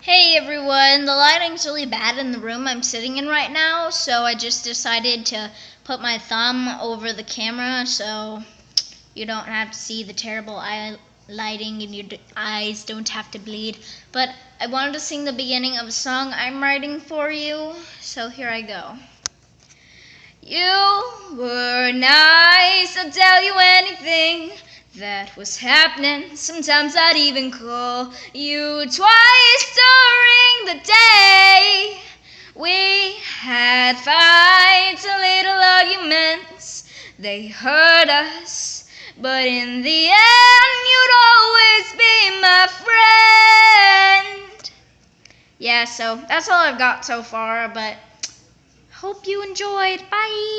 Hey everyone, the lighting's really bad in the room I'm sitting in right now, so I just decided to put my thumb over the camera so you don't have to see the terrible eye lighting and your eyes don't have to bleed. But I wanted to sing the beginning of a song I'm writing for you, so here I go. You were nice, I'll tell you anything that was happening. Sometimes I'd even call you twice during the day. We had fights and little arguments, they hurt us, but in the end you'd always be my friend. Yeah, so that's all I've got so far, but hope you enjoyed. Bye!